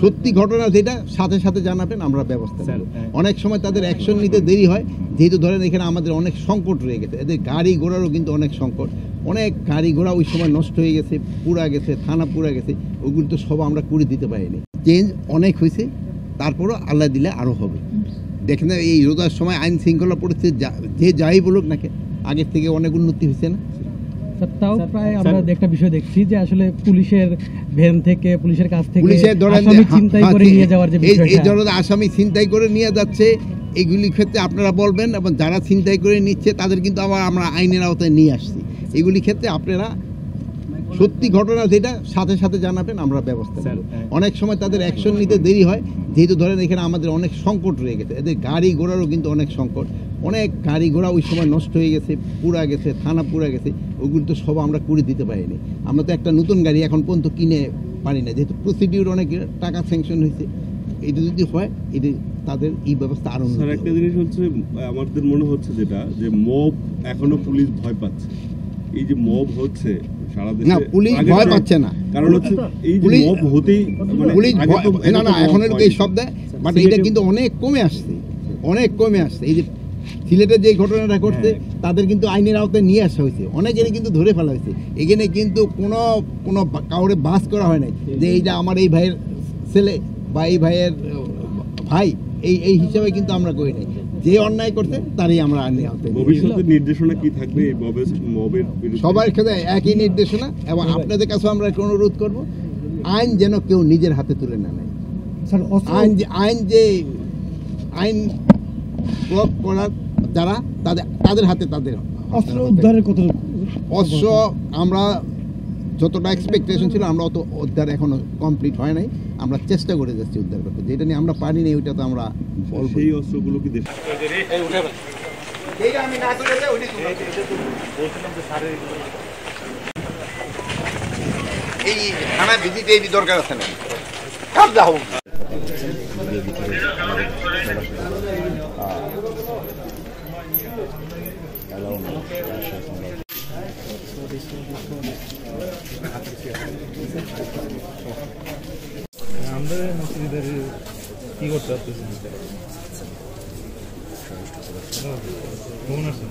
সত্যি ঘটনা যেটা সাথে সাথে জানাবেন, আমরা ব্যবস্থা নেব। অনেক সময় তাদের অ্যাকশন নিতে দেরি হয়, যেহেতু ধরেন এখানে আমাদের অনেক সংকট রয়ে গেছে, এদের গাড়ি ঘোড়ারও কিন্তু অনেক সংকট, অনেক গাড়ি ঘোড়া ওই সময় নষ্ট হয়ে গেছে, পুরা গেছে, থানা পুরা গেছে, ওইগুলো তো সব আমরা করে দিতে পারিনি। চেঞ্জ অনেক হয়েছে, তারপরও আল্লাহ দিলে আরও হবে। দেখেন এই রোজার সময় আইন শৃঙ্খলা পরিস্থিতি যে যাই বলুক না, আগের থেকে অনেক উন্নতি হয়েছে না? তাও প্রায় আমরা একটা বিষয় দেখছি যে আসলে পুলিশের ভ্যান থেকে, পুলিশের কাছ থেকে আসামি ছিনতাই করে নিয়ে যাওয়ার যে বিষয়টা, এই ধরনের আসামি ছিনতাই করে নিয়ে যাচ্ছে, এগুলির ক্ষেত্রে আপনারা বলবেন, এবং যারা ছিনতাই করে নিচ্ছে তাদের কিন্তু আবার আমরা আইনের আওতায় নিয়ে আসছি। এগুলি ক্ষেত্রে আপনারা সত্যি ঘটনা যেটা সাথে সাথে জানাবেন, আমরা ব্যবস্থা নেব। অনেক সময় তাদের অ্যাকশন নিতে দেরি হয়, যেহেতু ধরেন এখানে আমাদের অনেক সংকট রয়ে গেছে, এদের গাড়ি ঘোড়ারও কিন্তু অনেক সংকট, অনেক গাড়ি ঘোড়া ওই সময় নষ্ট হয়ে গেছে, পুরা গেছে, থানা পুরা গেছে, ওগুলো তো সব আমরা করে দিতে পারিনি। আমরা তো একটা নতুন গাড়ি এখন পর্যন্ত কিনে পারি না, যেহেতু প্রসিডিউর অনেক টাকা স্যাংশন হয়েছে। এটা যদি হয়, এটা তাদের এই ব্যবস্থা আরো। স্যার, একটা জিনিস হচ্ছে আমাদের মনে হচ্ছে যেটা, যে মব এখনো পুলিশ ভয় পাচ্ছে। এই যে মব হচ্ছে সারা দেশে, না পুলিশ ভয় পাচ্ছে না, কারণ হচ্ছে এই যে মব হতেই পুলিশ না এখন এই শব্দ, বাট এটা কিন্তু অনেক কমে আসছে, অনেক কমে আসছে। এই যে সিলেটের যে ঘটনাটা ঘটছে, তাদের কিন্তু আইনের আওতায় নিয়ে আসা হয়েছে, অনেকেরই কিন্তু ধরে ফেলা হয়েছে। এখানে কিন্তু কোনো কাউরে বাস করা হয় নাই যে এইটা আমার এই ভাইয়ের ছেলে বা এই ভাইয়ের ভাই, এই হিসাবে কিন্তু আমরা করি নাই। যে অন্যায় করছে তারই আমরা আইনের আওতায়। ভবিষ্যতে নির্দেশনা কি থাকবে এই মবের বিরুদ্ধে? সবার ক্ষেত্রে একই নির্দেশনা, এবং আপনাদের কাছে আমরা একটা অনুরোধ করব, আইন যেন কেউ নিজের হাতে তুলে না নেয়। আইন প্রয়োগ করার যারা তাদের হাতে, তাদের অস্ত্র উদ্ধারের কত অস্ত্র আমরা যতটা এক্সপেকটেশন ছিল, আমরা অত উদ্ধার এখনো কমপ্লিট হয় নাই। আমরা চেষ্টা করে যাচ্ছি উদ্ধার করতে, যেটা নিয়ে আমরা পারি নাই ওইটা তো আমরা বলবো। সেই অস্ত্রগুলো কি দেশ এই থানা ভিজিটে এই দরকার আছে না, কাজ যাও আমরা কি করতে পারতেছি কেমন আছে?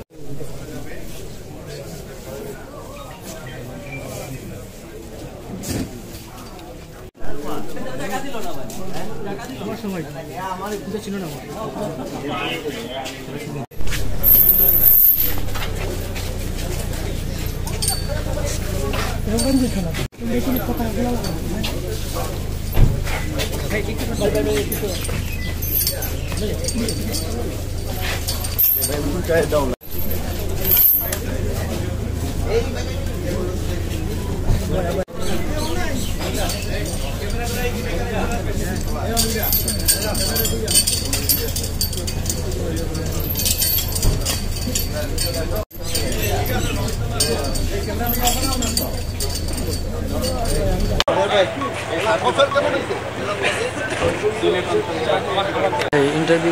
আমার বুঝা ছিল না। इंटरव्यू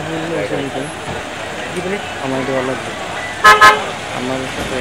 हमारे अलग हमारे साथ